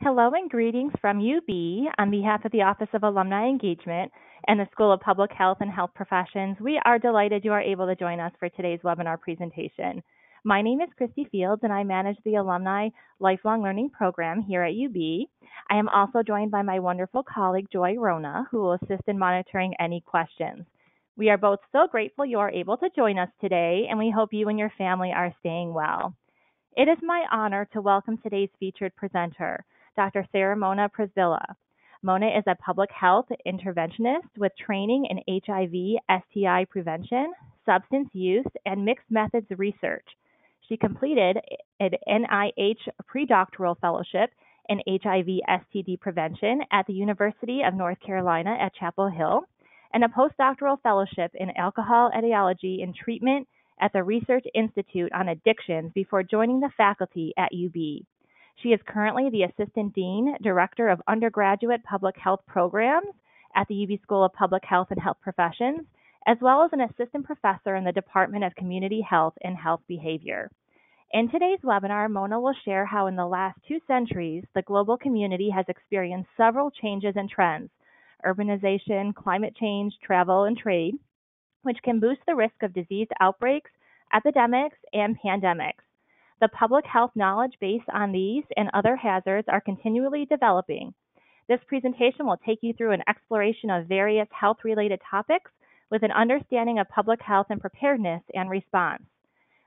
Hello and greetings from UB. On behalf of the Office of Alumni Engagement and the School of Public Health and Health Professions, we are delighted you are able to join us for today's webinar presentation. My name is Christy Fields and I manage the Alumni Lifelong Learning Program here at UB. I am also joined by my wonderful colleague Joy Rona, who will assist in monitoring any questions. We are both so grateful you are able to join us today, and we hope you and your family are staying well. It is my honor to welcome today's featured presenter, Dr. Sarahmona Przybyla. Mona is a public health interventionist with training in HIV, STI prevention, substance use, and mixed methods research. She completed an NIH predoctoral fellowship in HIV STD prevention at the University of North Carolina at Chapel Hill, and a postdoctoral fellowship in alcohol etiology and treatment at the Research Institute on Addictions before joining the faculty at UB. She is currently the Assistant Dean, Director of Undergraduate Public Health Programs at the UB School of Public Health and Health Professions, as well as an Assistant Professor in the Department of Community Health and Health Behavior. In today's webinar, Mona will share how in the last 2 centuries, the global community has experienced several changes and trends: urbanization, climate change, travel, and trade, which can boost the risk of disease outbreaks, epidemics, and pandemics. The public health knowledge based on these and other hazards are continually developing. This presentation will take you through an exploration of various health-related topics with an understanding of public health and preparedness and response.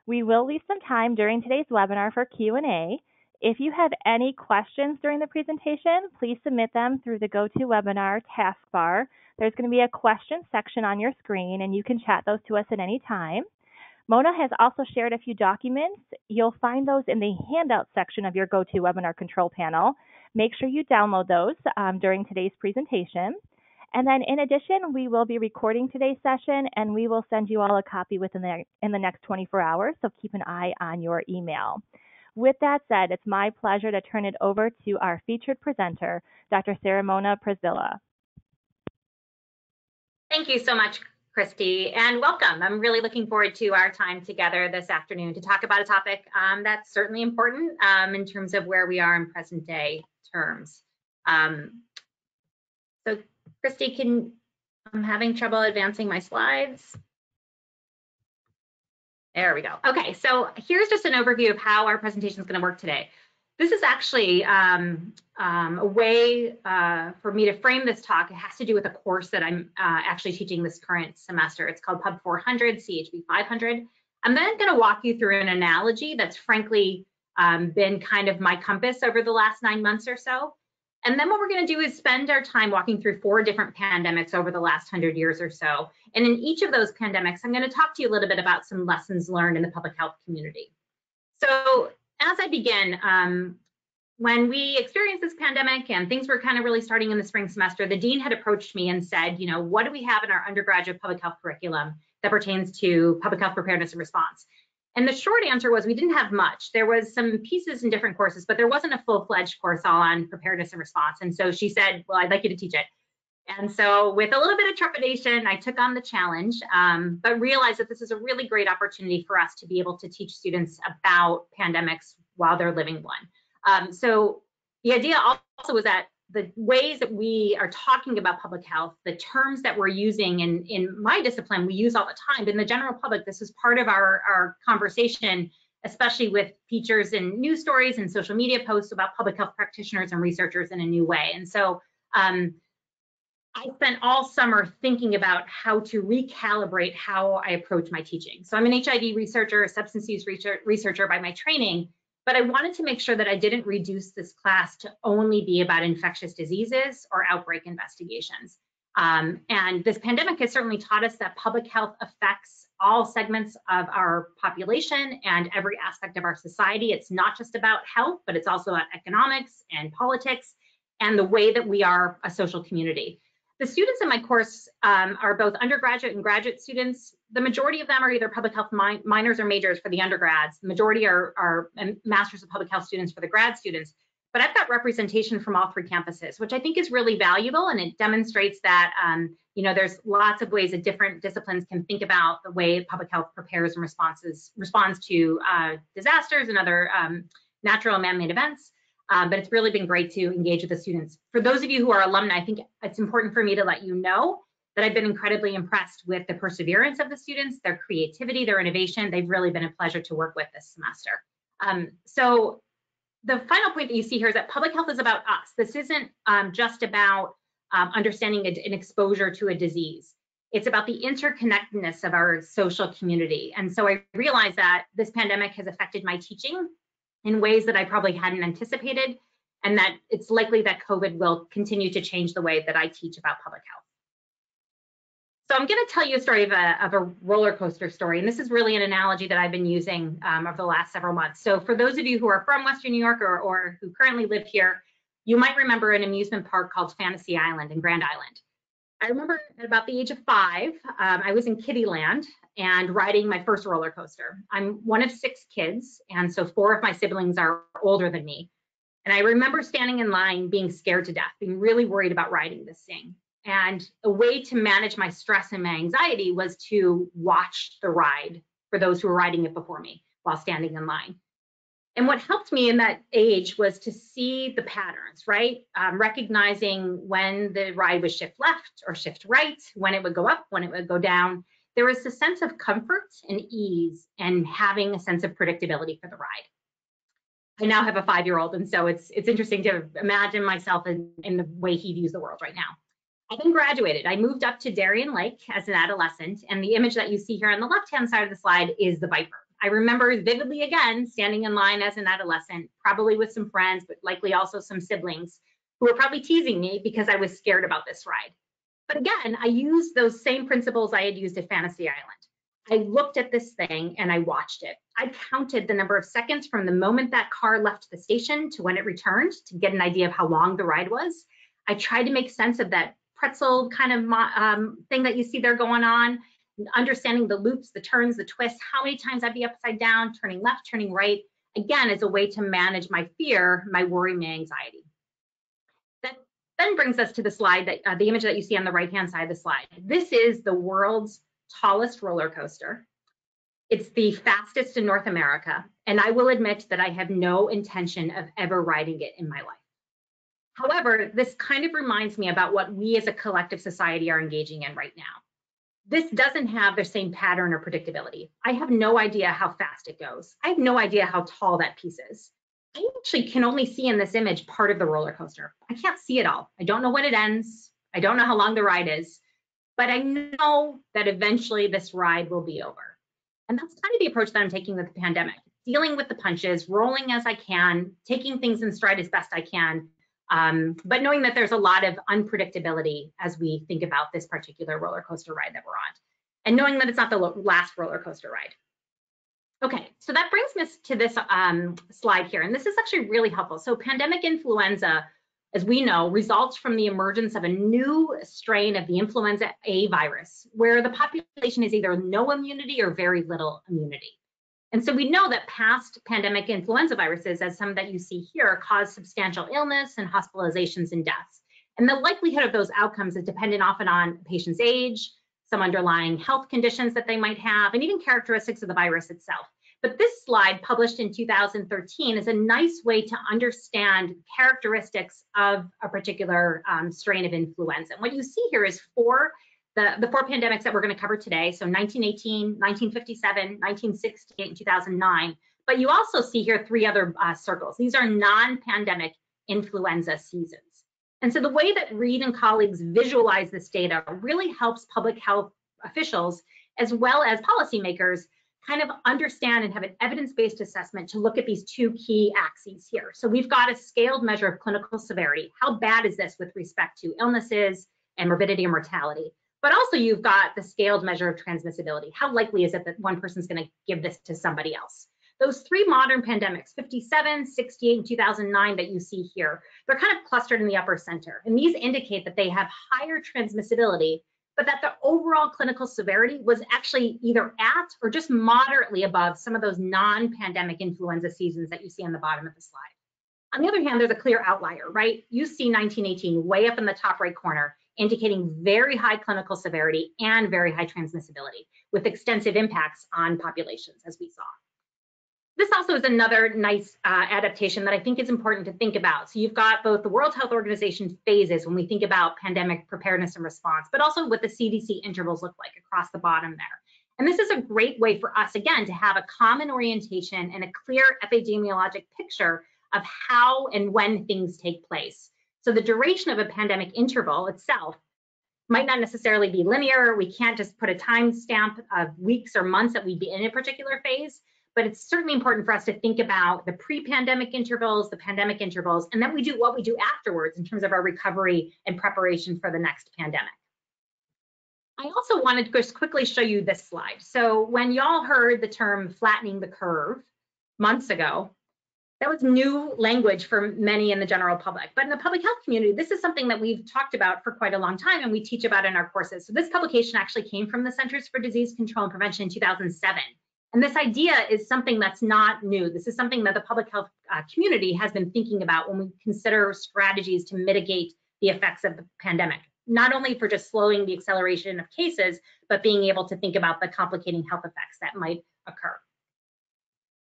We will leave some time during today's webinar for Q&A. If you have any questions during the presentation, please submit them through the GoToWebinar taskbar. There's going to be a question section on your screen, and you can chat those to us at any time. Mona has also shared a few documents. You'll find those in the handout section of your GoToWebinar control panel. Make sure you download those during today's presentation. And then in addition, we will be recording today's session, and we will send you all a copy in the next 24 hours, so keep an eye on your email. With that said, it's my pleasure to turn it over to our featured presenter, Dr. Sarahmona Przybyla. Thank you so much, Christy, and welcome. I'm really looking forward to our time together this afternoon to talk about a topic that's certainly important in terms of where we are in present day terms. So Christy, I'm having trouble advancing my slides. There we go. Okay, so here's just an overview of how our presentation is going to work today. This is actually a way for me to frame this talk. It has to do with a course that I'm actually teaching this current semester. It's called Pub 400, CHB 500. I'm then going to walk you through an analogy that's frankly been kind of my compass over the last 9 months or so. And then what we're going to do is spend our time walking through 4 different pandemics over the last 100 years or so. And in each of those pandemics, I'm going to talk to you a little bit about some lessons learned in the public health community. So as I begin, when we experienced this pandemic and things were kind of really starting in the spring semester, the dean had approached me and said, you know, what do we have in our undergraduate public health curriculum that pertains to public health preparedness and response? And the short answer was we didn't have much. There was some pieces in different courses, but there wasn't a full-fledged course all on preparedness and response. And so she said, well, I'd like you to teach it. And so with a little bit of trepidation, I took on the challenge, but realized that this is a really great opportunity for us to be able to teach students about pandemics while they're living one. So the idea also was that the ways that we are talking about public health, the terms that we're using in my discipline, we use all the time. But in the general public, this is part of our conversation, especially with features in news stories and social media posts about public health practitioners and researchers in a new way. And so I spent all summer thinking about how to recalibrate how I approach my teaching. So I'm an HIV researcher, a substance use researcher by my training, but I wanted to make sure that I didn't reduce this class to only be about infectious diseases or outbreak investigations. And this pandemic has certainly taught us that public health affects all segments of our population and every aspect of our society. It's not just about health, but it's also about economics and politics and the way that we are a social community. The students in my course are both undergraduate and graduate students. The majority of them are either public health minors or majors for the undergrads. The majority are Masters of Public Health students for the grad students. But I've got representation from all 3 campuses, which I think is really valuable, and it demonstrates that you know, there's lots of ways that different disciplines can think about the way public health prepares and responds to disasters and other natural and man-made events. but it's really been great to engage with the students. For those of you who are alumni, I think it's important for me to let you know that I've been incredibly impressed with the perseverance of the students, their creativity, their innovation. They've really been a pleasure to work with this semester. So the final point that you see here is that public health is about us. This isn't just about understanding an exposure to a disease. It's about the interconnectedness of our social community. And so I realized that this pandemic has affected my teaching in ways that I probably hadn't anticipated, and that it's likely that COVID will continue to change the way that I teach about public health. So I'm going to tell you a story of a roller coaster story, and this is really an analogy that I've been using over the last several months. So for those of you who are from Western New York or who currently live here, you might remember an amusement park called Fantasy Island in Grand Island. I remember at about the age of 5, I was in Kittyland and riding my first roller coaster. I'm one of 6 kids, and so 4 of my siblings are older than me. And I remember standing in line being scared to death, being really worried about riding this thing. And a way to manage my stress and my anxiety was to watch the ride for those who were riding it before me while standing in line. And what helped me in that age was to see the patterns, right? Recognizing when the ride would shift left or shift right, when it would go up, when it would go down. There was a sense of comfort and ease and having a sense of predictability for the ride. I now have a 5-year-old, and so it's interesting to imagine myself in the way he views the world right now. I then graduated. I moved up to Darien Lake as an adolescent, and the image that you see here on the left-hand side of the slide is the Viper. I remember vividly again standing in line as an adolescent, probably with some friends, but likely also some siblings who were probably teasing me because I was scared about this ride. But again, I used those same principles I had used at Fantasy Island. I looked at this thing and I watched it. I counted the number of seconds from the moment that car left the station to when it returned to get an idea of how long the ride was. I tried to make sense of that pretzel kind of thing that you see there going on, understanding the loops, the turns, the twists, how many times I'd be upside down, turning left, turning right, again, as a way to manage my fear, my worry, my anxiety. That then brings us to the slide, that the image that you see on the right-hand side of the slide. This is the world's tallest roller coaster. It's the fastest in North America, and I will admit that I have no intention of ever riding it in my life. However, this kind of reminds me about what we as a collective society are engaging in right now. This doesn't have the same pattern or predictability. I have no idea how fast it goes. I have no idea how tall that piece is. I actually can only see in this image part of the roller coaster. I can't see it all. I don't know when it ends. I don't know how long the ride is, but I know that eventually this ride will be over. And that's kind of the approach that I'm taking with the pandemic, dealing with the punches, rolling as I can, taking things in stride as best I can, but knowing that there's a lot of unpredictability as we think about this particular roller coaster ride that we're on, and knowing that it's not the last roller coaster ride. Okay, so that brings me to this slide here, and this is actually really helpful. So pandemic influenza, as we know, results from the emergence of a new strain of the influenza A virus, where the population has either no immunity or very little immunity. And so we know that past pandemic influenza viruses, as some that you see here, cause substantial illness and hospitalizations and deaths. And the likelihood of those outcomes is dependent often on a patient's age, some underlying health conditions that they might have, and even characteristics of the virus itself. But this slide, published in 2013, is a nice way to understand characteristics of a particular strain of influenza. And what you see here is the 4 pandemics that we're going to cover today, so 1918, 1957, 1968, and 2009. But you also see here 3 other circles. These are non-pandemic influenza seasons. And so the way that Reed and colleagues visualize this data really helps public health officials, as well as policymakers, kind of understand and have an evidence-based assessment to look at these 2 key axes here. So we've got a scaled measure of clinical severity. How bad is this with respect to illnesses and morbidity or mortality? But also you've got the scaled measure of transmissibility. How likely is it that one person's going to give this to somebody else? Those 3 modern pandemics, 57, 68, and 2009 that you see here, they're kind of clustered in the upper center. And these indicate that they have higher transmissibility, but that the overall clinical severity was actually either at or just moderately above some of those non-pandemic influenza seasons that you see on the bottom of the slide. On the other hand, there's a clear outlier, right? You see 1918 way up in the top right corner, indicating very high clinical severity and very high transmissibility with extensive impacts on populations, as we saw. This also is another nice adaptation that I think is important to think about. So you've got both the World Health Organization phases when we think about pandemic preparedness and response, but also what the CDC intervals look like across the bottom there. And this is a great way for us, again, to have a common orientation and a clear epidemiologic picture of how and when things take place. So the duration of a pandemic interval itself might not necessarily be linear. We can't just put a time stamp of weeks or months that we'd be in a particular phase, but it's certainly important for us to think about the pre-pandemic intervals, the pandemic intervals, and then we do what we do afterwards in terms of our recovery and preparation for the next pandemic. I also wanted to just quickly show you this slide. So when y'all heard the term flattening the curve months ago, that was new language for many in the general public. But in the public health community, this is something that we've talked about for quite a long time and we teach about in our courses. So this publication actually came from the Centers for Disease Control and Prevention in 2007. And this idea is something that's not new. This is something that the public health community has been thinking about when we consider strategies to mitigate the effects of the pandemic, not only for just slowing the acceleration of cases, but being able to think about the complicating health effects that might occur.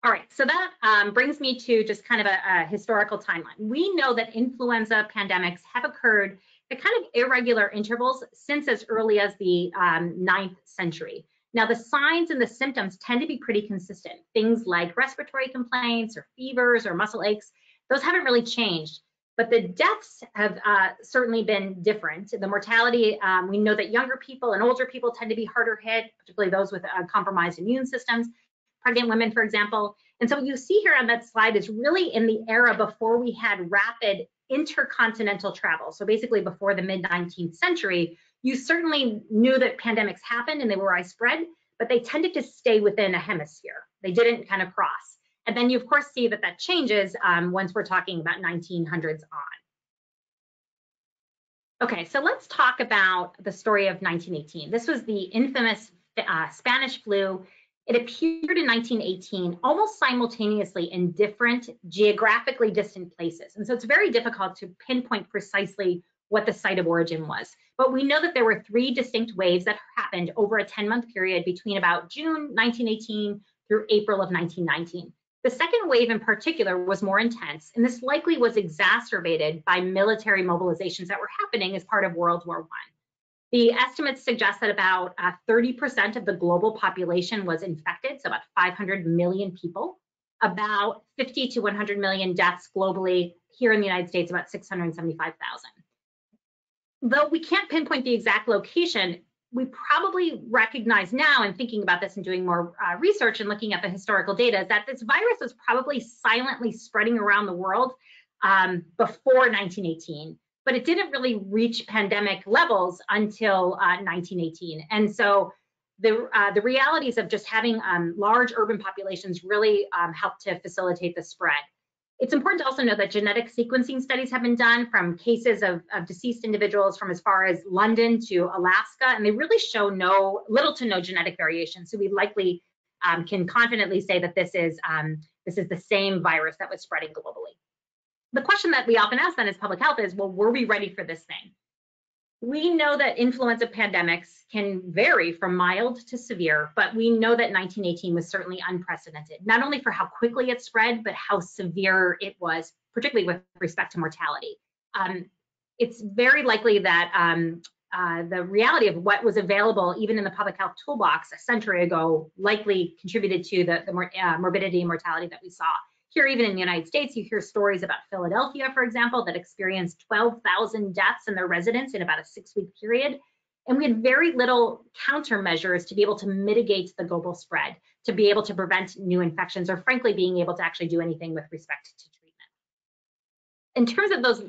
All right, so that brings me to just kind of a historical timeline. We know that influenza pandemics have occurred at kind of irregular intervals since as early as the 9th century. Now, the signs and the symptoms tend to be pretty consistent. Things like respiratory complaints or fevers or muscle aches, those haven't really changed. But the deaths have certainly been different. The mortality, we know that younger people and older people tend to be harder hit, particularly those with compromised immune systems, pregnant women, for example. And so what you see here on that slide is really in the era before we had rapid intercontinental travel. So basically before the mid-19th century, you certainly knew that pandemics happened and they were widespread, but they tended to stay within a hemisphere. They didn't kind of cross. And then you, of course, see that that changes once we're talking about 1900s on. Okay, so let's talk about the story of 1918. This was the infamous Spanish flu. It appeared in 1918 almost simultaneously in different geographically distant places. And so it's very difficult to pinpoint precisely what the site of origin was. But we know that there were 3 distinct waves that happened over a 10-month period between about June 1918 through April of 1919. The second wave in particular was more intense, and this likely was exacerbated by military mobilizations that were happening as part of World War I. The estimates suggest that about 30% of the global population was infected, so about 500 million people, about 50 to 100 million deaths globally. Here in the United States, about 675,000. Though we can't pinpoint the exact location, we probably recognize now, and thinking about this and doing more research and looking at the historical data, that this virus was probably silently spreading around the world before 1918. But it didn't really reach pandemic levels until 1918. And so the realities of just having large urban populations really helped to facilitate the spread. It's important to also know that genetic sequencing studies have been done from cases of deceased individuals from as far as London to Alaska, and they really show little to no genetic variation. So we likely can confidently say that this is the same virus that was spreading globally. The question that we often ask then as public health is, well, were we ready for this thing? We know that influenza pandemics can vary from mild to severe, but we know that 1918 was certainly unprecedented, not only for how quickly it spread, but how severe it was, particularly with respect to mortality. It's very likely that the reality of what was available, even in the public health toolbox a century ago, likely contributed to the morbidity and mortality that we saw. Here, even in the United States, you hear stories about Philadelphia, for example, that experienced 12,000 deaths in their residents in about a 6-week period. And we had very little countermeasures to be able to mitigate the global spread, to be able to prevent new infections, or frankly, being able to actually do anything with respect to treatment. In terms of those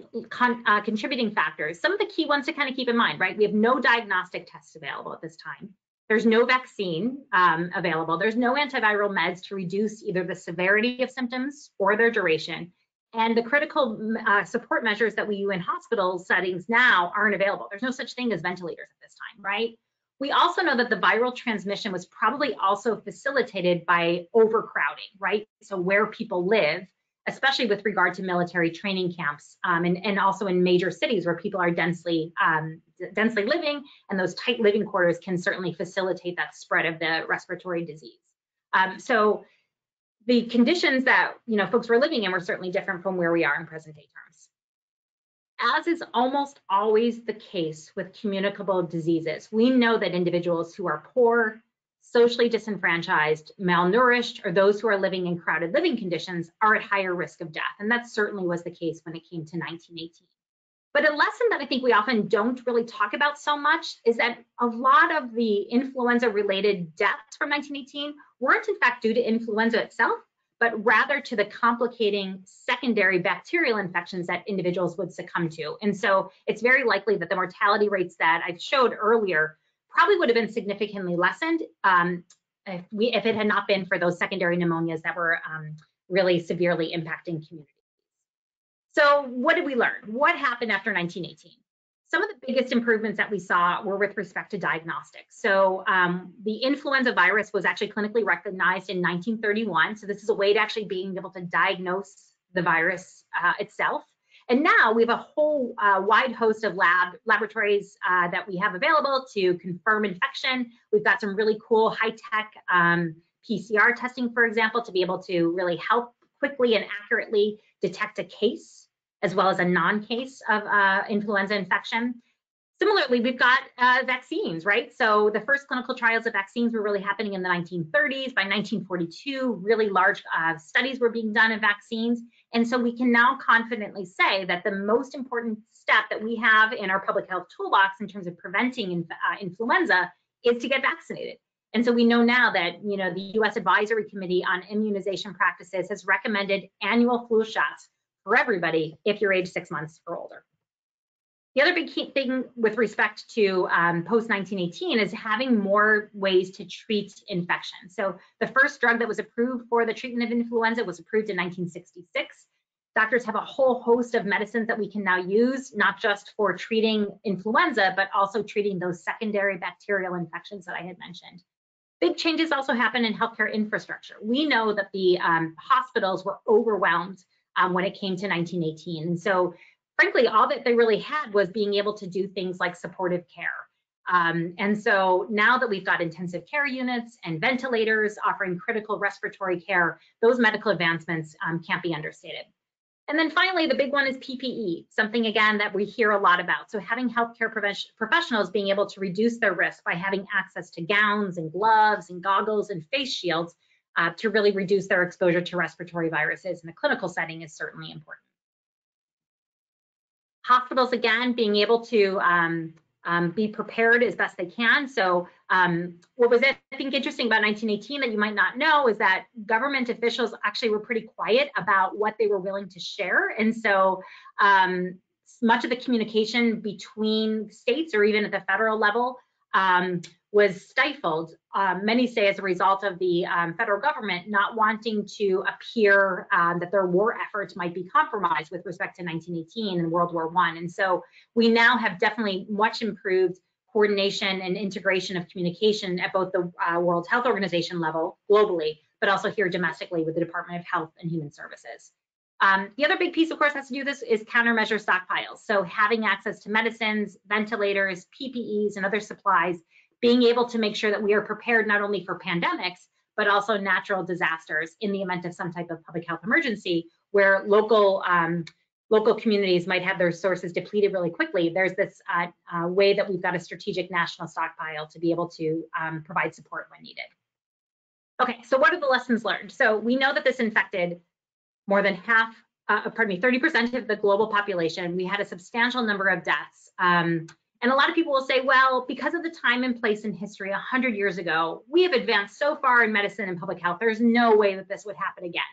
contributing factors, some of the key ones to kind of keep in mind, right? We have no diagnostic tests available at this time. There's no vaccine available. There's no antiviral meds to reduce either the severity of symptoms or their duration. And the critical support measures that we use in hospital settings now aren't available. There's no such thing as ventilators at this time, right? We also know that the viral transmission was probably also facilitated by overcrowding, right? So where people live, especially with regard to military training camps, and also in major cities where people are densely living, and those tight living quarters can certainly facilitate that spread of the respiratory disease. So the conditions that folks were living in were certainly different from where we are in present day terms. As is almost always the case with communicable diseases, we know that individuals who are poor, socially disenfranchised, malnourished, or those who are living in crowded living conditions are at higher risk of death. And that certainly was the case when it came to 1918. But a lesson that I think we often don't really talk about so much is that a lot of the influenza-related deaths from 1918 weren't in fact due to influenza itself, but rather to the complicating secondary bacterial infections that individuals would succumb to. And so it's very likely that the mortality rates that I showed earlier probably would have been significantly lessened if it had not been for those secondary pneumonias that were really severely impacting communities. So what did we learn? What happened after 1918? Some of the biggest improvements that we saw were with respect to diagnostics. So the influenza virus was actually clinically recognized in 1931. So this is a way to actually being able to diagnose the virus itself. And now we have a whole wide host of laboratories that we have available to confirm infection. We've got some really cool high-tech PCR testing, for example, to be able to really help quickly and accurately detect a case as well as a non-case of influenza infection. Similarly, we've got vaccines, right? So the first clinical trials of vaccines were really happening in the 1930s. By 1942, really large studies were being done of vaccines. And so we can now confidently say that the most important step that we have in our public health toolbox in terms of preventing influenza is to get vaccinated. And so we know now that the U.S. Advisory Committee on Immunization Practices has recommended annual flu shots for everybody if you're age 6 months or older. The other big key thing with respect to post-1918 is having more ways to treat infection. So the first drug that was approved for the treatment of influenza was approved in 1966. Doctors have a whole host of medicines that we can now use, not just for treating influenza, but also treating those secondary bacterial infections that I had mentioned. Big changes also happen in healthcare infrastructure. We know that the hospitals were overwhelmed when it came to 1918. And so frankly, all that they really had was being able to do things like supportive care. And so now that we've got intensive care units and ventilators offering critical respiratory care, those medical advancements can't be understated. And then finally, the big one is PPE, something again that we hear a lot about. So having healthcare professionals being able to reduce their risk by having access to gowns and gloves and goggles and face shields to really reduce their exposure to respiratory viruses in a clinical setting is certainly important. Hospitals, again, being able to be prepared as best they can. So what was, I think, interesting about 1918 that you might not know is that government officials actually were pretty quiet about what they were willing to share. And so much of the communication between states or even at the federal level was stifled, many say as a result of the federal government not wanting to appear that their war efforts might be compromised with respect to 1918 and World War I. And so we now have definitely much improved coordination and integration of communication at both the World Health Organization level globally, but also here domestically with the Department of Health and Human Services. The other big piece, of course, has to do with this is countermeasure stockpiles. So having access to medicines, ventilators, PPEs, and other supplies, being able to make sure that we are prepared not only for pandemics, but also natural disasters in the event of some type of public health emergency where local communities might have their sources depleted really quickly. There's this way that we've got a strategic national stockpile to be able to provide support when needed. Okay, so what are the lessons learned? So we know that this infected more than 30% of the global population. We had a substantial number of deaths. And a lot of people will say, well, because of the time and place in history 100 years ago, we have advanced so far in medicine and public health, there's no way that this would happen again.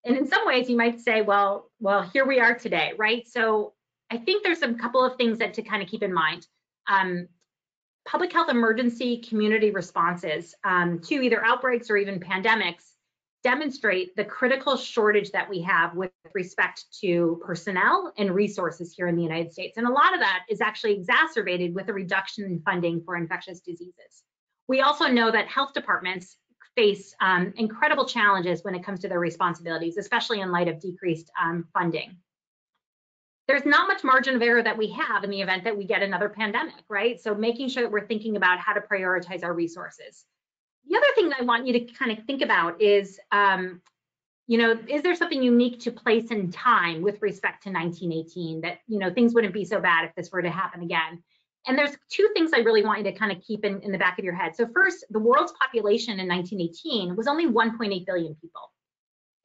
And in some ways you might say, well, here we are today, right? So I think there's a couple of things that to kind of keep in mind. Public health emergency community responses to either outbreaks or even pandemics demonstrate the critical shortage that we have with respect to personnel and resources here in the United States. And a lot of that is actually exacerbated with a reduction in funding for infectious diseases. We also know that health departments face incredible challenges when it comes to their responsibilities, especially in light of decreased funding. There's not much margin of error that we have in the event that we get another pandemic, right? So making sure that we're thinking about how to prioritize our resources. The other thing that I want you to kind of think about is is there something unique to place and time with respect to 1918 that, things wouldn't be so bad if this were to happen again? And there's two things I really want you to kind of keep in the back of your head. So first, the world's population in 1918 was only 1.8 billion people.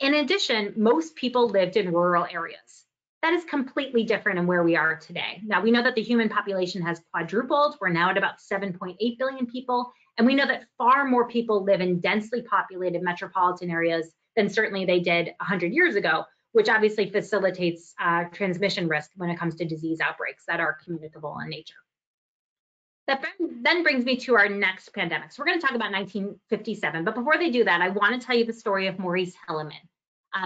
In addition, most people lived in rural areas. That is completely different than where we are today. Now, we know that the human population has quadrupled. We're now at about 7.8 billion people. And we know that far more people live in densely populated metropolitan areas than certainly they did 100 years ago, which obviously facilitates transmission risk when it comes to disease outbreaks that are communicable in nature. That then brings me to our next pandemic. So we're going to talk about 1957, but before they do that, I want to tell you the story of Maurice Helleman.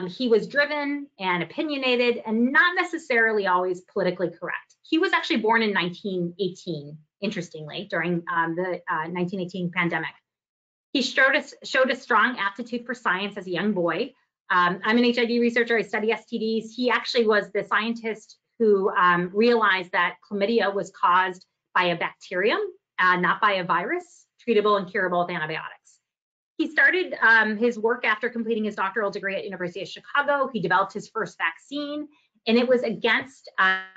He was driven and opinionated and not necessarily always politically correct. He was actually born in 1918, interestingly, during the 1918 pandemic. He showed a strong aptitude for science as a young boy. I'm an HIV researcher, I study STDs. He actually was the scientist who realized that chlamydia was caused by a bacterium, not by a virus, treatable and curable with antibiotics. He started his work after completing his doctoral degree at University of Chicago. He developed his first vaccine, and it was against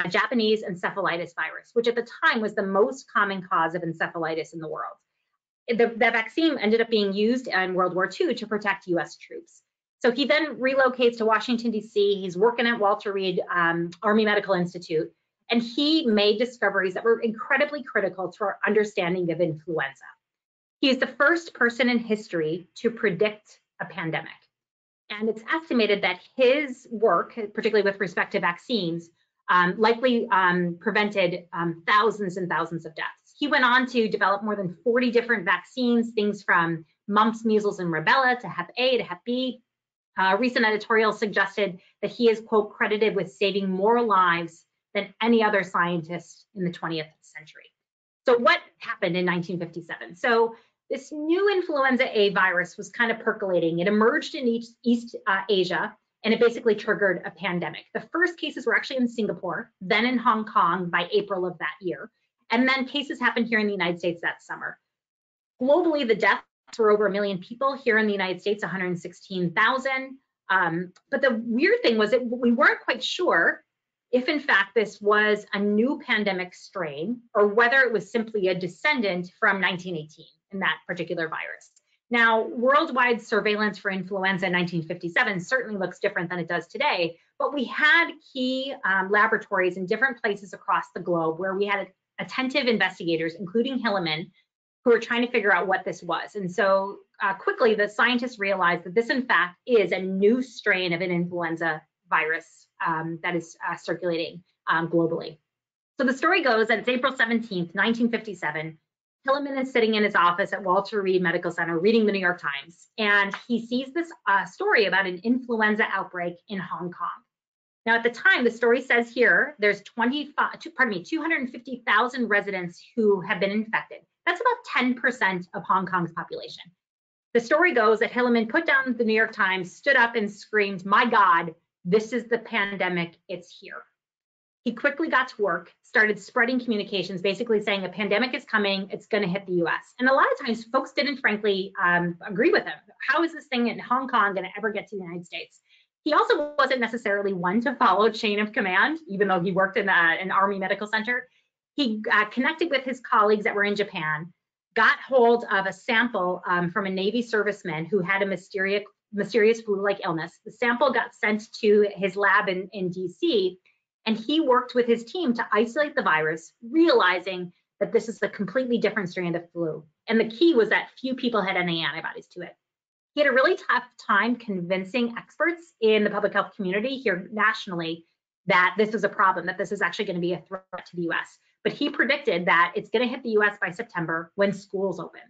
Japanese encephalitis virus, which at the time was the most common cause of encephalitis in the world. The vaccine ended up being used in World War II to protect US troops. So he then relocates to Washington, D.C. He's working at Walter Reed Army Medical Institute, and he made discoveries that were incredibly critical to our understanding of influenza. He is the first person in history to predict a pandemic. And it's estimated that his work, particularly with respect to vaccines, likely prevented thousands and thousands of deaths. He went on to develop more than 40 different vaccines, things from mumps, measles, and rubella to Hep A to Hep B. Recent editorials suggested that he is, quote, credited with saving more lives than any other scientist in the 20th century. So what happened in 1957? So this new influenza A virus was kind of percolating. It emerged in East Asia, and it basically triggered a pandemic. The first cases were actually in Singapore, then in Hong Kong by April of that year. And then cases happened here in the United States that summer. Globally, the deaths were over 1 million people. Here in the United States, 116,000. But the weird thing was that we weren't quite sure if in fact this was a new pandemic strain or whether it was simply a descendant from 1918 in that particular virus. Now, worldwide surveillance for influenza in 1957 certainly looks different than it does today, but we had key laboratories in different places across the globe where we had attentive investigators, including Helleman, who were trying to figure out what this was. And so quickly, the scientists realized that this, in fact, is a new strain of an influenza virus that is circulating globally. So the story goes that it's April 17th, 1957. Helleman is sitting in his office at Walter Reed Medical Center reading the New York Times, and he sees this story about an influenza outbreak in Hong Kong. Now, at the time, the story says here, there's 250,000 residents who have been infected. That's about 10% of Hong Kong's population. The story goes that Helleman put down the New York Times, stood up and screamed, "My God, this is the pandemic, it's here." He quickly got to work, started spreading communications, basically saying a pandemic is coming, it's going to hit the US. And a lot of times folks didn't frankly agree with him. How is this thing in Hong Kong going to ever get to the United States? He also wasn't necessarily one to follow chain of command, even though he worked in an Army medical center. He connected with his colleagues that were in Japan, got hold of a sample from a Navy serviceman who had a mysterious flu-like illness. The sample got sent to his lab in DC, and he worked with his team to isolate the virus, realizing that this is a completely different strain of the flu. And the key was that few people had any antibodies to it. He had a really tough time convincing experts in the public health community here nationally that this was a problem, that this is actually going to be a threat to the US. But he predicted that it's going to hit the US by September when schools open.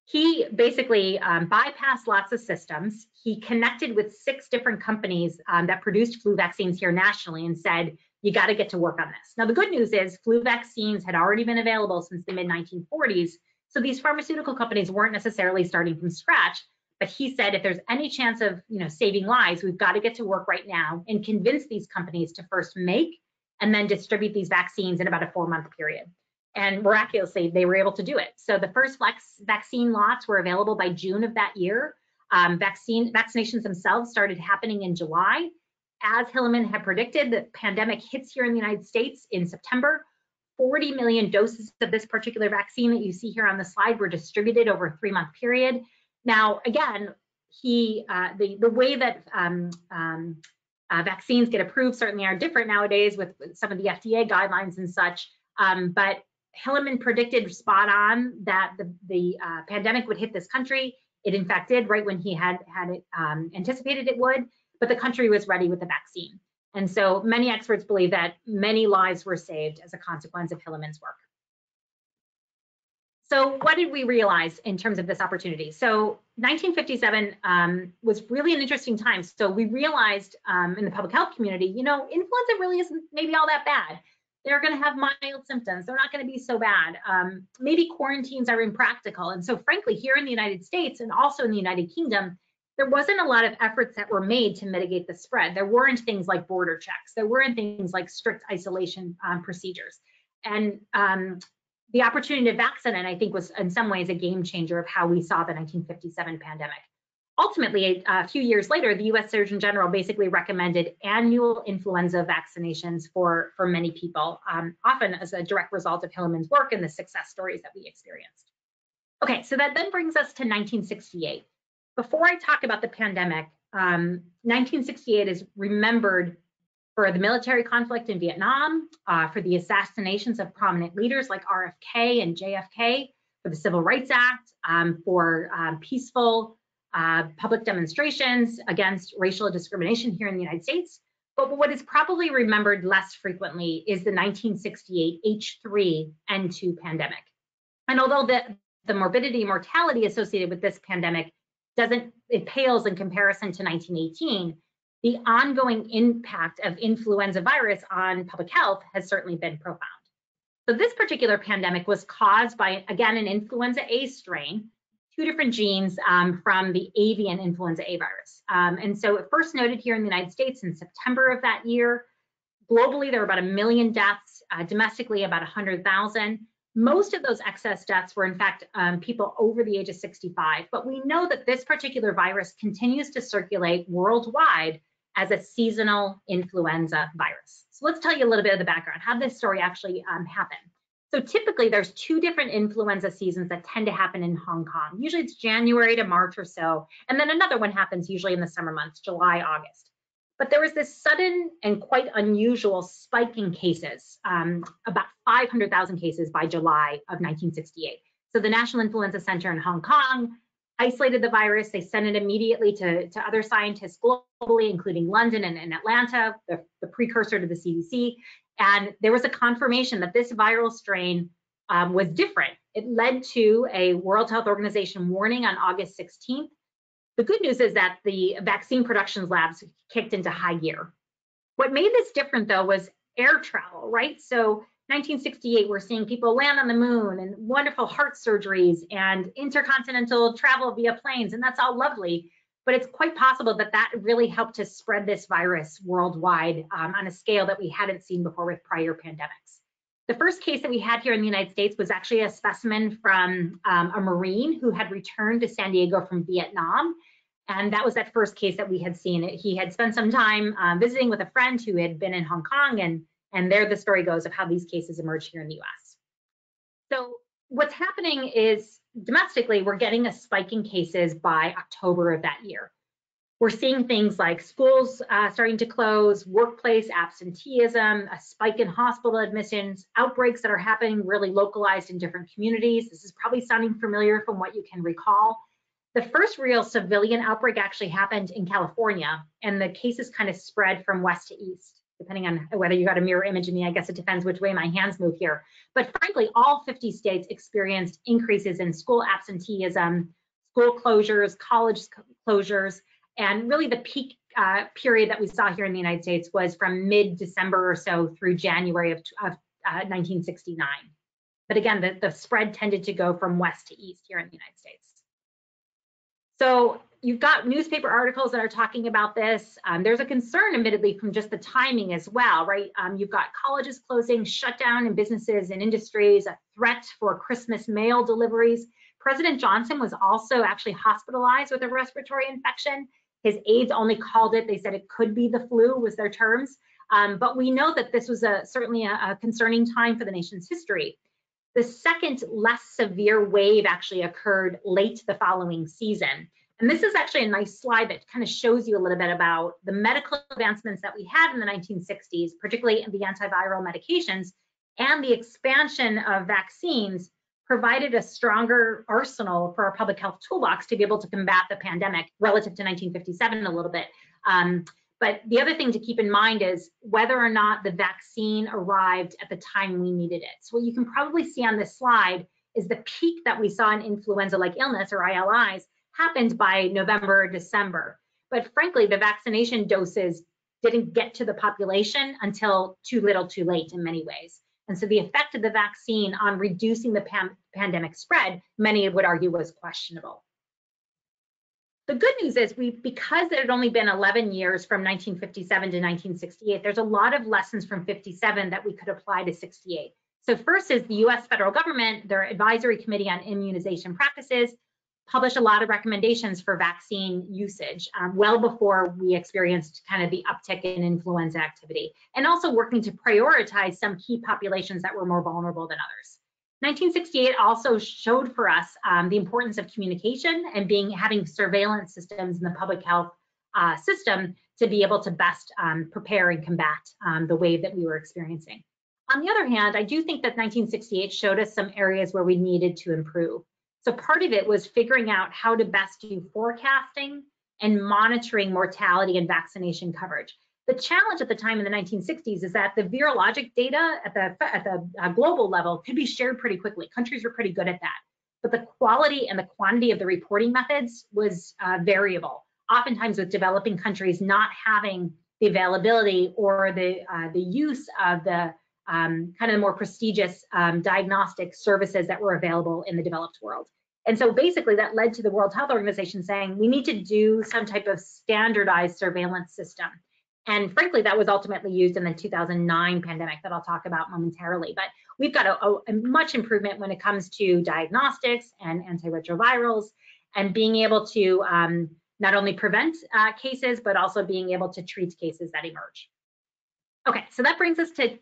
He basically bypassed lots of systems. He connected with 6 different companies that produced flu vaccines here nationally and said, you got to get to work on this. Now, the good news is flu vaccines had already been available since the mid-1940s. So these pharmaceutical companies weren't necessarily starting from scratch. But he said, if there's any chance of saving lives, we've got to get to work right now and convince these companies to first make and then distribute these vaccines in about a 4-month period. And miraculously, they were able to do it. So the first vaccine lots were available by June of that year. Vaccinations themselves started happening in July. As Helleman had predicted, the pandemic hits here in the United States in September. 40 million doses of this particular vaccine that you see here on the slide were distributed over a 3-month period. Now, again, the way that vaccines get approved certainly are different nowadays with some of the FDA guidelines and such, but Helleman predicted spot on that the pandemic would hit this country. It in fact did, right when he had anticipated it would, but the country was ready with the vaccine. And so many experts believe that many lives were saved as a consequence of Helleman's work. So what did we realize in terms of this opportunity? So 1957 was really an interesting time. So we realized in the public health community, influenza really isn't maybe all that bad. They're going to have mild symptoms. They're not going to be so bad. Maybe quarantines are impractical. And so frankly, here in the United States and also in the United Kingdom, there wasn't a lot of efforts that were made to mitigate the spread. There weren't things like border checks. There weren't things like strict isolation procedures. And the opportunity to vaccinate, I think, was in some ways a game changer of how we saw the 1957 pandemic. Ultimately, a few years later, the US Surgeon General basically recommended annual influenza vaccinations for many people, often as a direct result of Helleman's work and the success stories that we experienced. Okay, so that then brings us to 1968. Before I talk about the pandemic, 1968 is remembered for the military conflict in Vietnam, for the assassinations of prominent leaders like RFK and JFK, for the Civil Rights Act, for peaceful public demonstrations against racial discrimination here in the United States. But what is probably remembered less frequently is the 1968 H3N2 pandemic. And although the morbidity and mortality associated with this pandemic it pales in comparison to 1918, the ongoing impact of influenza virus on public health has certainly been profound. So this particular pandemic was caused by, again, an influenza A strain, 2 different genes from the avian influenza A virus. And so it first noted here in the United States in September of that year. Globally, there were about 1 million deaths, domestically about 100,000. Most of those excess deaths were, in fact, people over the age of 65. But we know that this particular virus continues to circulate worldwide as a seasonal influenza virus. So let's tell you a little bit of the background, how this story actually happened. So typically, there's 2 different influenza seasons that tend to happen in Hong Kong. Usually it's January to March or so. And then another one happens usually in the summer months, July, August. But there was this sudden and quite unusual spike in cases, about 500,000 cases by July of 1968. So the National Influenza Center in Hong Kong isolated the virus. They sent it immediately to other scientists globally, including London and Atlanta, the precursor to the CDC. And there was a confirmation that this viral strain was different. It led to a World Health Organization warning on August 16th. The good news is that the vaccine production labs kicked into high gear. What made this different, though, was air travel, right? So 1968, we're seeing people land on the moon and wonderful heart surgeries and intercontinental travel via planes, and that's all lovely. But it's quite possible that that really helped to spread this virus worldwide on a scale that we hadn't seen before with prior pandemics. The first case that we had here in the United States was actually a specimen from a Marine who had returned to San Diego from Vietnam. And that was that first case that we had seen. He had spent some time visiting with a friend who had been in Hong Kong, and there the story goes of how these cases emerged here in the US. So what's happening is domestically, we're getting a spike in cases by October of that year. We're seeing things like schools starting to close, workplace absenteeism, a spike in hospital admissions, outbreaks that are happening really localized in different communities. This is probably sounding familiar from what you can recall. The first real civilian outbreak actually happened in California, and the cases kind of spread from west to east, depending on whether you got a mirror image of me. I guess it depends which way my hands move here. But frankly, all 50 states experienced increases in school absenteeism, school closures, college closures, and really the peak period that we saw here in the United States was from mid-December or so through January of 1969. But again, the spread tended to go from west to east here in the United States. So you've got newspaper articles that are talking about this. There's a concern, admittedly, from just the timing as well, right? You've got colleges closing, shutdown in businesses and industries, a threat for Christmas mail deliveries. President Johnson was also actually hospitalized with a respiratory infection. His aides only called it, they said it could be the flu was their terms. But we know that this was certainly a concerning time for the nation's history. The second, less severe wave actually occurred late the following season. And this is actually a nice slide that kind of shows you a little bit about the medical advancements that we had in the 1960s, particularly in the antiviral medications, and the expansion of vaccines provided a stronger arsenal for our public health toolbox to be able to combat the pandemic relative to 1957 a little bit. But the other thing to keep in mind is whether or not the vaccine arrived at the time we needed it. So what you can probably see on this slide is the peak that we saw in influenza-like illness, or ILIs, happened by November, December. But frankly, the vaccination doses didn't get to the population until too little too late in many ways. And so the effect of the vaccine on reducing the pandemic spread, many would argue, was questionable. The good news is because it had only been 11 years from 1957 to 1968, there's a lot of lessons from 57 that we could apply to 68. So first is the US federal government, their advisory committee on immunization practices, published a lot of recommendations for vaccine usage well before we experienced kind of the uptick in influenza activity, and also working to prioritize some key populations that were more vulnerable than others. 1968 also showed for us the importance of communication and having surveillance systems in the public health system to be able to best prepare and combat the wave that we were experiencing. On the other hand, I do think that 1968 showed us some areas where we needed to improve. So part of it was figuring out how to best do forecasting and monitoring mortality and vaccination coverage. The challenge at the time in the 1960s is that the virologic data at the global level could be shared pretty quickly. Countries were pretty good at that. But the quality and the quantity of the reporting methods was variable, oftentimes with developing countries not having the availability or the use of the kind of more prestigious diagnostic services that were available in the developed world. And so basically that led to the World Health Organization saying we need to do some type of standardized surveillance system. And frankly, that was ultimately used in the 2009 pandemic that I'll talk about momentarily. But we've got a much improvement when it comes to diagnostics and antiretrovirals and being able to not only prevent cases, but also being able to treat cases that emerge. Okay, so that brings us to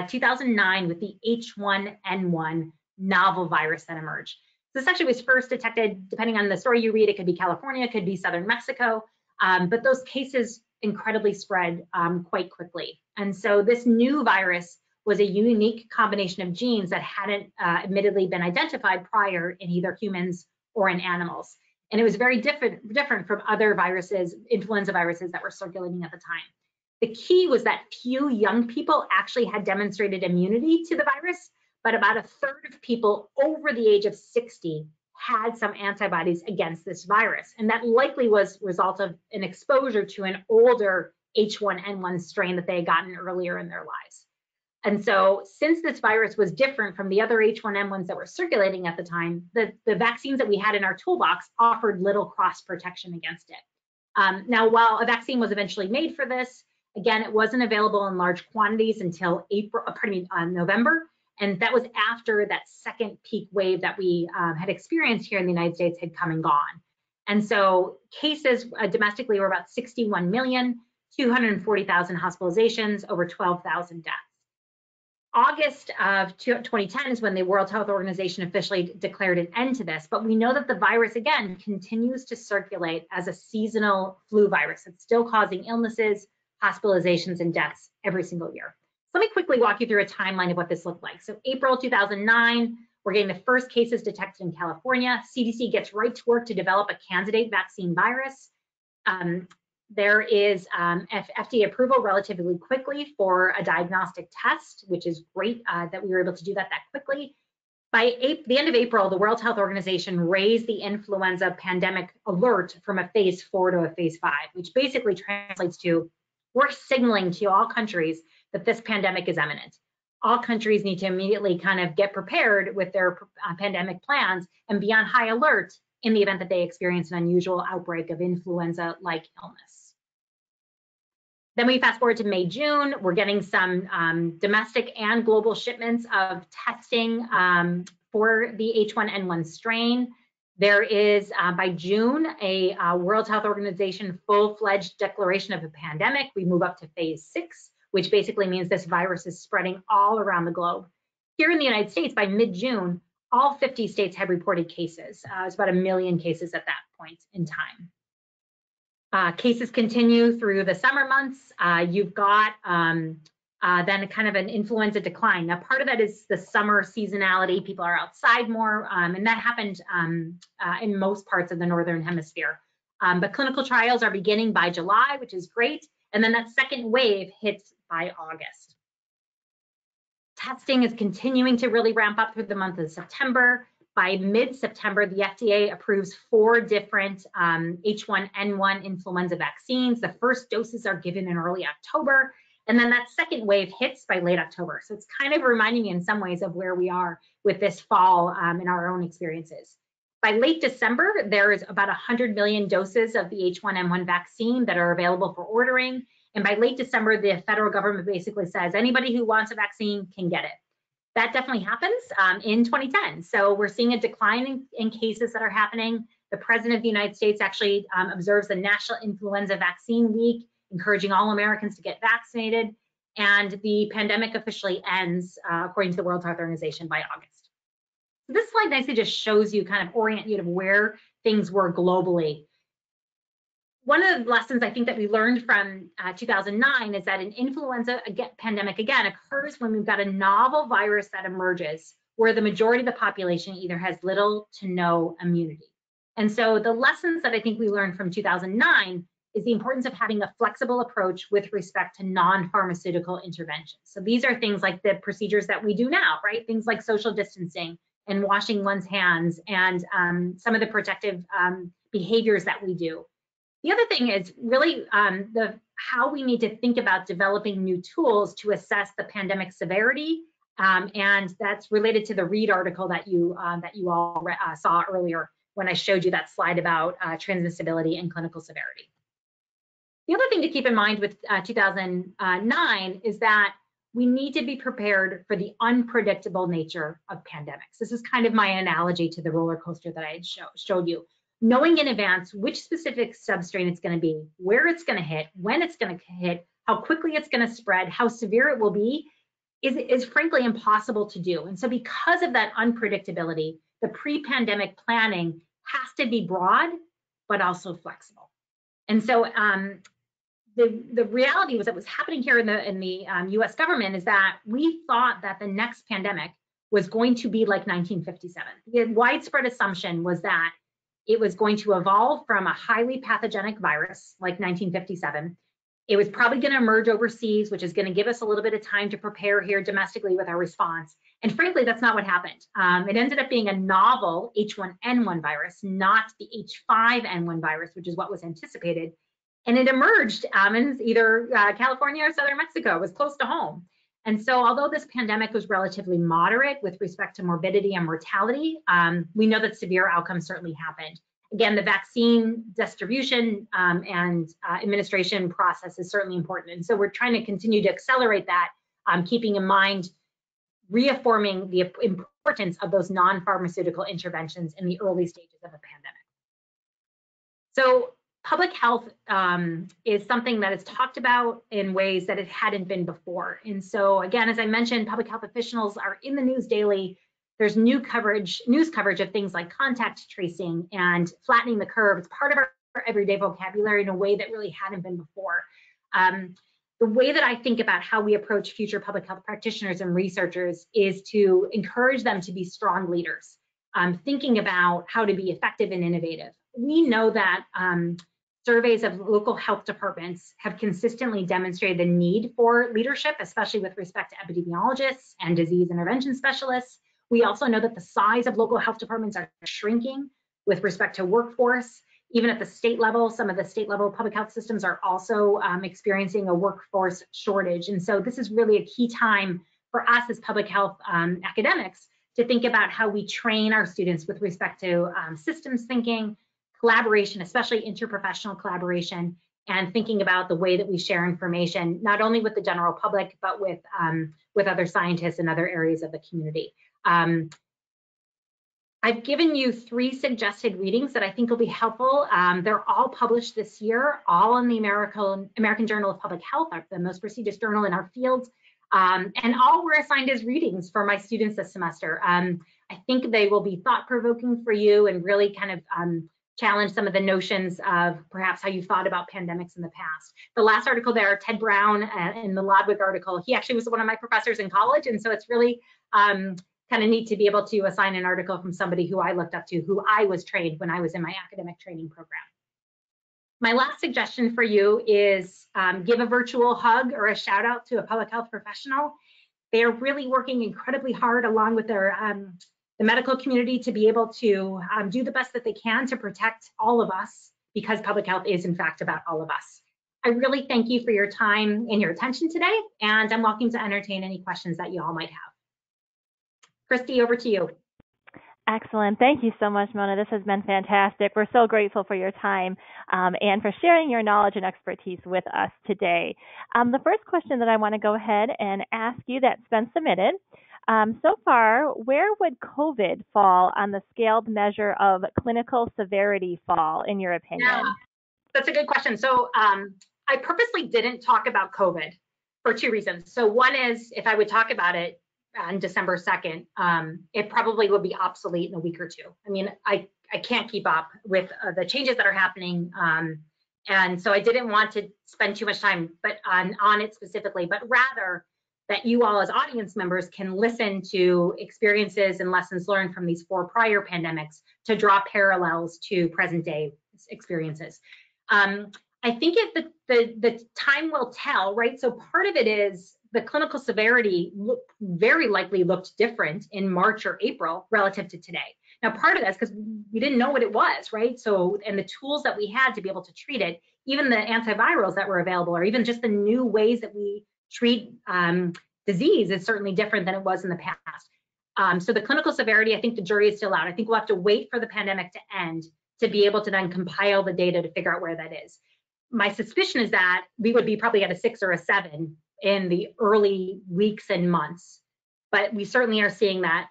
2009 with the H1N1 novel virus that emerged. This actually was first detected, depending on the story you read, it could be California, it could be southern Mexico, but those cases incredibly spread quite quickly. And so this new virus was a unique combination of genes that hadn't admittedly been identified prior in either humans or in animals. And it was very different from other viruses, influenza viruses that were circulating at the time. The key was that few young people actually had demonstrated immunity to the virus, but about a third of people over the age of 60 had some antibodies against this virus. And that likely was a result of an exposure to an older H1N1 strain that they had gotten earlier in their lives. And so since this virus was different from the other H1N1s that were circulating at the time, the vaccines that we had in our toolbox offered little cross protection against it. Now, while a vaccine was eventually made for this, again, it wasn't available in large quantities until November. And that was after that second peak wave that we had experienced here in the United States had come and gone. And so cases domestically were about 61 million, 240,000 hospitalizations, over 12,000 deaths. August of 2010 is when the World Health Organization officially declared an end to this, but we know that the virus, again, continues to circulate as a seasonal flu virus. It's still causing illnesses, hospitalizations, and deaths every single year. So let me quickly walk you through a timeline of what this looked like. So April 2009, we're getting the first cases detected in California. CDC gets right to work to develop a candidate vaccine virus. There is FDA approval relatively quickly for a diagnostic test, which is great that we were able to do that quickly. By the end of April, the World Health Organization raised the influenza pandemic alert from a phase 4 to a phase 5, which basically translates to we're signaling to all countries that this pandemic is imminent. All countries need to immediately kind of get prepared with their pandemic plans and be on high alert in the event that they experience an unusual outbreak of influenza-like illness. Then we fast forward to May, June, we're getting some domestic and global shipments of testing for the H1N1 strain. There is, by June, a World Health Organization full-fledged declaration of a pandemic. We move up to phase 6, which basically means this virus is spreading all around the globe. Here in the United States, by mid-June, all 50 states have reported cases. It's about 1 million cases at that point in time. Cases continue through the summer months. You've got then kind of an influenza decline. Now, part of that is the summer seasonality. People are outside more, and that happened in most parts of the Northern Hemisphere. But clinical trials are beginning by July, which is great. And then that second wave hits by August. Testing is continuing to really ramp up through the month of September. By mid-September, the FDA approves 4 different H1N1 influenza vaccines. The first doses are given in early October, and then that second wave hits by late October. So it's kind of reminding me in some ways of where we are with this fall in our own experiences. By late December, there is about 100 million doses of the H1N1 vaccine that are available for ordering. And by late December, the federal government basically says anybody who wants a vaccine can get it. That definitely happens in 2010. So we're seeing a decline in cases that are happening. The President of the United States actually observes the National Influenza Vaccine Week, encouraging all Americans to get vaccinated. And the pandemic officially ends, according to the World Health Organization, by August. So this slide nicely just shows you, kind of orient you to where things were globally. One of the lessons I think that we learned from 2009 is that an influenza pandemic, again, occurs when we've got a novel virus that emerges where the majority of the population either has little to no immunity. And so the lessons that I think we learned from 2009 is the importance of having a flexible approach with respect to non-pharmaceutical interventions. So these are things like the procedures that we do now, right? Things like social distancing and washing one's hands and some of the protective behaviors that we do. The other thing is really how we need to think about developing new tools to assess the pandemic severity, and that's related to the Reed article that you all saw earlier when I showed you that slide about transmissibility and clinical severity. The other thing to keep in mind with 2009 is that we need to be prepared for the unpredictable nature of pandemics. This is kind of my analogy to the roller coaster that I had showed you. Knowing in advance which specific substrain it's going to be, where it's going to hit, when it's going to hit, how quickly it's going to spread, how severe it will be, is frankly impossible to do. And so because of that unpredictability, the pre-pandemic planning has to be broad, but also flexible. And so the reality was that what's happening here in the US government is that we thought that the next pandemic was going to be like 1957. The widespread assumption was that it was going to evolve from a highly pathogenic virus like 1957. It was probably going to emerge overseas, which is going to give us a little bit of time to prepare here domestically with our response. And frankly, that's not what happened. It ended up being a novel H1N1 virus, not the H5N1 virus, which is what was anticipated. And it emerged in either California or southern Mexico. It was close to home. And so although this pandemic was relatively moderate with respect to morbidity and mortality, we know that severe outcomes certainly happened. Again, the vaccine distribution and administration process is certainly important. And so we're trying to continue to accelerate that, keeping in mind, reaffirming the importance of those non-pharmaceutical interventions in the early stages of a pandemic. So public health is something that is talked about in ways that it hadn't been before. And so again, as I mentioned, public health officials are in the news daily. There's news coverage of things like contact tracing and flattening the curve. It's part of our everyday vocabulary in a way that really hadn't been before. The way that I think about how we approach future public health practitioners and researchers is to encourage them to be strong leaders, thinking about how to be effective and innovative. We know that surveys of local health departments have consistently demonstrated the need for leadership, especially with respect to epidemiologists and disease intervention specialists. We also know that the size of local health departments are shrinking with respect to workforce. Even at the state level, some of the state level public health systems are also experiencing a workforce shortage. And so this is really a key time for us as public health academics to think about how we train our students with respect to systems thinking, collaboration, especially interprofessional collaboration, and thinking about the way that we share information, not only with the general public, but with other scientists in other areas of the community. I've given you 3 suggested readings that I think will be helpful. They're all published this year, all in the American Journal of Public Health, the most prestigious journal in our field, and all were assigned as readings for my students this semester. I think they will be thought-provoking for you and really kind of challenge some of the notions of perhaps how you thought about pandemics in the past. The last article there, Ted Brown in the Lodwig article, he actually was one of my professors in college, and so it's really kind of neat to be able to assign an article from somebody who I looked up to, who I was trained when I was in my academic training program. My last suggestion for you is give a virtual hug or a shout out to a public health professional. They are really working incredibly hard along with their the medical community to be able to do the best that they can to protect all of us, because public health is in fact about all of us. I really thank you for your time and your attention today, and I'm welcome to entertain any questions that you all might have. Christy, over to you. Excellent. Thank you so much, Mona. This has been fantastic. We're so grateful for your time and for sharing your knowledge and expertise with us today. The first question that I want to go ahead and ask you that's been submitted. So far, where would COVID fall on the scaled measure of clinical severity fall, in your opinion? Yeah, that's a good question. So I purposely didn't talk about COVID for 2 reasons. So one is, if I would talk about it on December 2nd, it probably would be obsolete in a week or 2. I mean, I can't keep up with the changes that are happening. And so I didn't want to spend too much time on it specifically, but rather that you all as audience members can listen to experiences and lessons learned from these 4 prior pandemics to draw parallels to present day experiences. I think the time will tell, right? So part of it is the clinical severity very likely looked different in March or April relative to today. Now, part of that's because we didn't know what it was, right? So, and the tools that we had to be able to treat it, even the antivirals that were available, or even just the new ways that we treat disease is certainly different than it was in the past. So the clinical severity, I think the jury is still out. I think we'll have to wait for the pandemic to end to be able to then compile the data to figure out where that is. My suspicion is that we would be probably at a 6 or a 7 in the early weeks and months, but we certainly are seeing that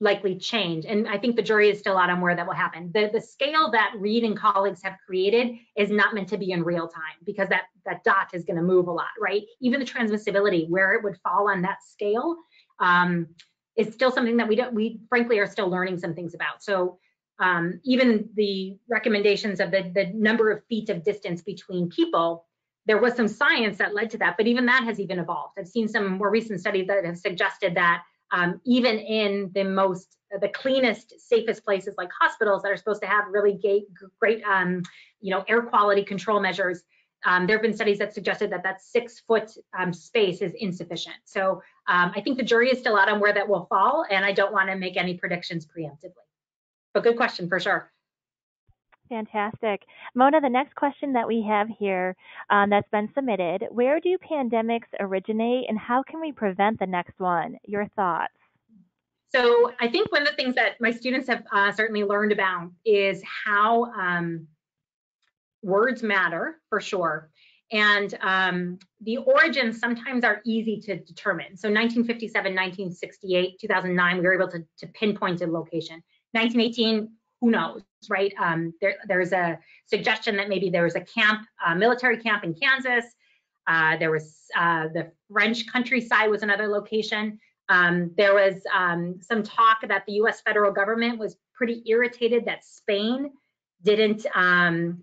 likely change. And I think the jury is still out on where that will happen. The scale that Reed and colleagues have created is not meant to be in real time, because that dot is going to move a lot, right? Even the transmissibility, where it would fall on that scale, is still something that we frankly are still learning some things about. So even the recommendations of the number of feet of distance between people, there was some science that led to that, but even that has even evolved. I've seen some more recent studies that have suggested that even in the cleanest, safest places like hospitals that are supposed to have really great air quality control measures, there have been studies that suggested that 6-foot space is insufficient. So I think the jury is still out on where that will fall, and I don't want to make any predictions preemptively. But good question for sure. Fantastic. Mona, the next question that we have here that's been submitted, where do pandemics originate and how can we prevent the next one? Your thoughts? So I think one of the things that my students have certainly learned about is how words matter, for sure. And the origins sometimes are easy to determine. So 1957, 1968, 2009, we were able to pinpoint a location. 1918, who knows, right? There's a suggestion that maybe there was a camp, military camp in Kansas. There was the French countryside was another location. There was some talk that the US federal government was pretty irritated that Spain didn't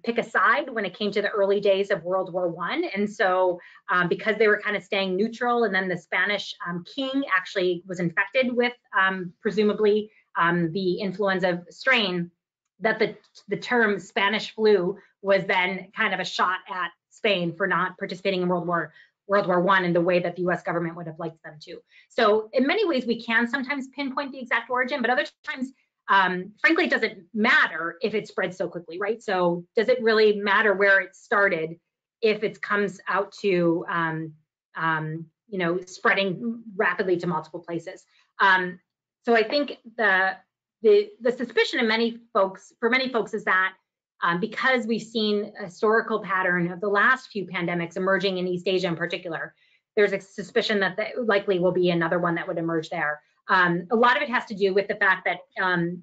pick a side when it came to the early days of World War I. And so because they were kind of staying neutral, and then the Spanish king actually was infected with presumably the influenza strain, that the term Spanish flu was then kind of a shot at Spain for not participating in World War I in the way that the US government would have liked them to. So in many ways, we can sometimes pinpoint the exact origin, but other times, frankly, it doesn't matter if it spreads so quickly, right? So does it really matter where it started if it comes out to, spreading rapidly to multiple places? So I think the suspicion in for many folks is that because we've seen a historical pattern of the last few pandemics emerging in East Asia in particular, there's a suspicion that there likely will be another one that would emerge there. A lot of it has to do with the fact that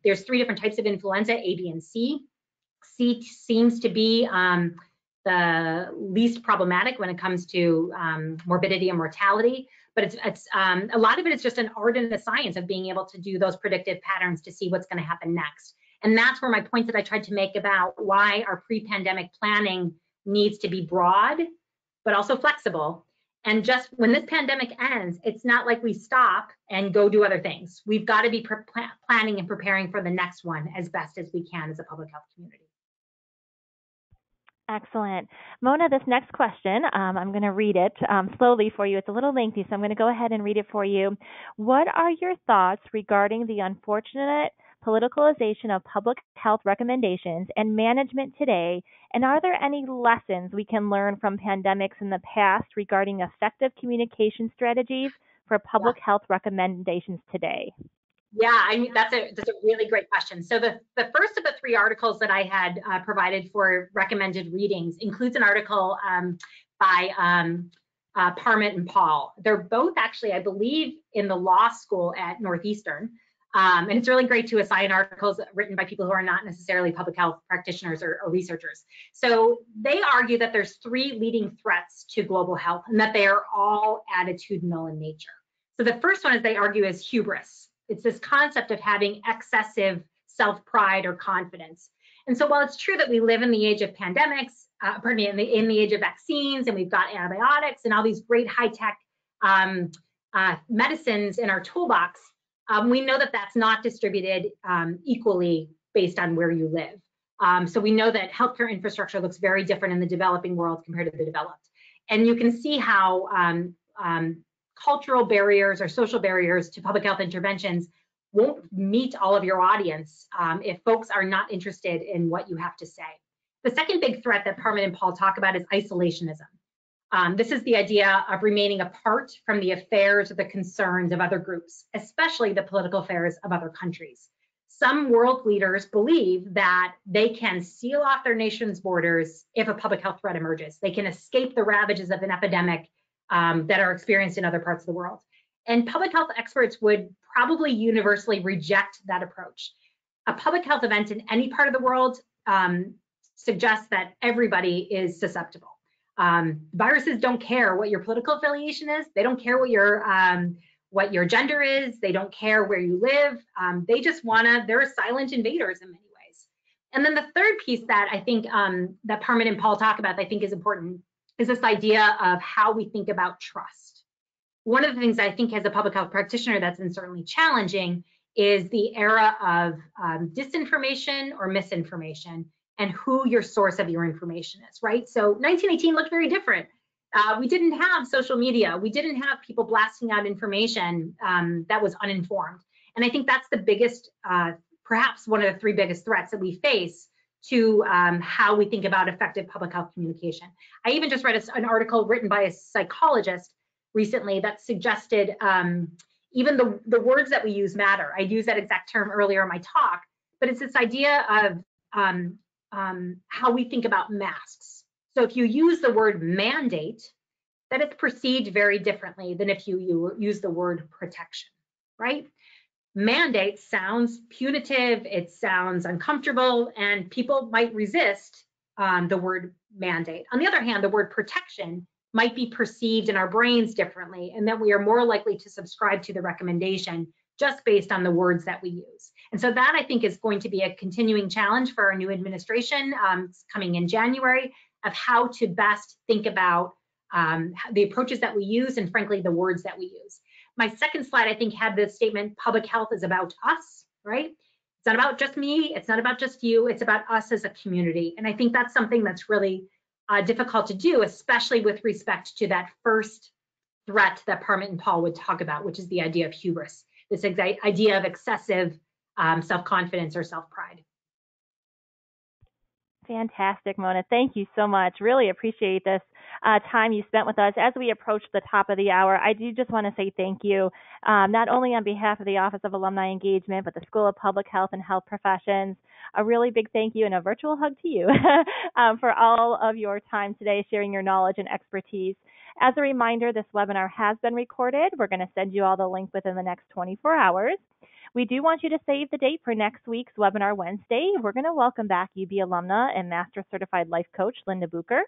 there's 3 different types of influenza, A, B, and C. C seems to be the least problematic when it comes to morbidity and mortality, but it's a lot of it is just an art and a science of being able to do those predictive patterns to see what's going to happen next. And that's where my point that I tried to make about why our pre-pandemic planning needs to be broad, but also flexible. And just when this pandemic ends, it's not like we stop and go do other things. We've got to be planning and preparing for the next one as best as we can as a public health community. Excellent. Mona, this next question, I'm going to read it slowly for you. It's a little lengthy, so I'm going to go ahead and read it for you. What are your thoughts regarding the unfortunate politicalization of public health recommendations and management today? And are there any lessons we can learn from pandemics in the past regarding effective communication strategies for public health recommendations today? Yeah, I mean, that's a really great question. So the first of the 3 articles that I had provided for recommended readings includes an article by Parmet and Paul. They're both actually, I believe, in the law school at Northeastern. And it's really great to assign articles written by people who are not necessarily public health practitioners or researchers. So they argue that there's 3 leading threats to global health and that they are all attitudinal in nature. So the first one, as they argue, is hubris. It's this concept of having excessive self-pride or confidence. And so while it's true that we live in the age of pandemics, in the age of vaccines, and we've got antibiotics and all these great high-tech medicines in our toolbox, we know that that's not distributed equally based on where you live. So we know that healthcare infrastructure looks very different in the developing world compared to the developed. And you can see how cultural barriers or social barriers to public health interventions won't meet all of your audience if folks are not interested in what you have to say. The second big threat that Parmet and Paul talk about is isolationism. This is the idea of remaining apart from the affairs or the concerns of other groups, especially the political affairs of other countries. Some world leaders believe that they can seal off their nation's borders if a public health threat emerges. They can escape the ravages of an epidemic that are experienced in other parts of the world. And public health experts would probably universally reject that approach. A public health event in any part of the world suggests that everybody is susceptible. Viruses don't care what your political affiliation is. They don't care what your gender is. They don't care where you live. They just they're silent invaders in many ways. And then the third piece that I think that Parmet and Paul talk about that I think is important is this idea of how we think about trust. One of the things I think as a public health practitioner that's been certainly challenging is the era of disinformation or misinformation and who your source of your information is, right? So 1918 looked very different. We didn't have social media. We didn't have people blasting out information that was uninformed. And I think that's the biggest, perhaps one of the 3 biggest threats that we face to how we think about effective public health communication. I even just read an article written by a psychologist recently that suggested even the words that we use matter. I used that exact term earlier in my talk, but it's this idea of how we think about masks. So if you use the word mandate, that it's perceived very differently than if you use the word protection, right? Mandate sounds punitive, it sounds uncomfortable, and people might resist the word mandate. On the other hand, the word protection might be perceived in our brains differently, and that we are more likely to subscribe to the recommendation just based on the words that we use. And so that I think is going to be a continuing challenge for our new administration coming in January of how to best think about the approaches that we use and frankly, the words that we use. My second slide, I think, had the statement, public health is about us, right? It's not about just me, it's not about just you, it's about us as a community. And I think that's something that's really difficult to do, especially with respect to that first threat that Parmet and Paul would talk about, which is the idea of hubris, this idea of excessive self-confidence or self-pride. Fantastic, Mona. Thank you so much. Really appreciate this time you spent with us. As we approach the top of the hour, I do just want to say thank you, not only on behalf of the Office of Alumni Engagement, but the School of Public Health and Health Professions. A really big thank you and a virtual hug to you for all of your time today, sharing your knowledge and expertise. As a reminder, this webinar has been recorded. We're going to send you all the link within the next 24 hours. We do want you to save the date for next week's webinar Wednesday. We're going to welcome back UB alumna and Master Certified Life Coach Linda Bucher.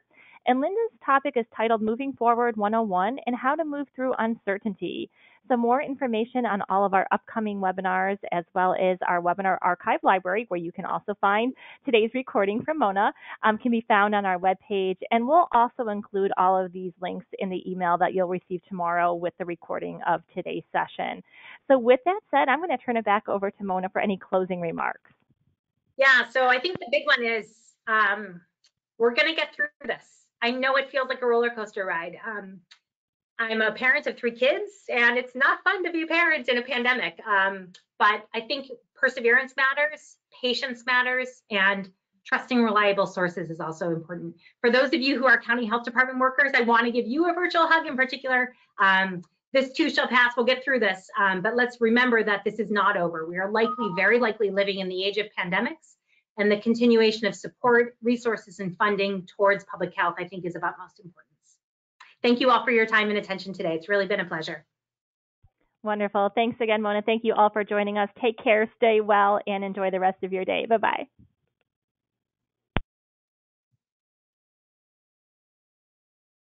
And Linda's topic is titled Moving Forward 101 and How to Move Through Uncertainty. Some more information on all of our upcoming webinars, as well as our webinar archive library, where you can also find today's recording from Mona, can be found on our webpage. And we'll also include all of these links in the email that you'll receive tomorrow with the recording of today's session. So with that said, I'm going to turn it back over to Mona for any closing remarks. Yeah, so I think the big one is we're going to get through this. I know it feels like a roller coaster ride. I'm a parent of 3 kids, and it's not fun to be a parent in a pandemic. But I think perseverance matters, patience matters, and trusting reliable sources is also important. For those of you who are county health department workers, I want to give you a virtual hug in particular. This too shall pass. We'll get through this. But let's remember that this is not over. We are likely, very likely, living in the age of pandemics, and the continuation of support, resources, and funding towards public health, I think, is of utmost importance. Thank you all for your time and attention today. It's really been a pleasure. Wonderful. Thanks again, Mona. Thank you all for joining us. Take care, stay well, and enjoy the rest of your day. Bye-bye.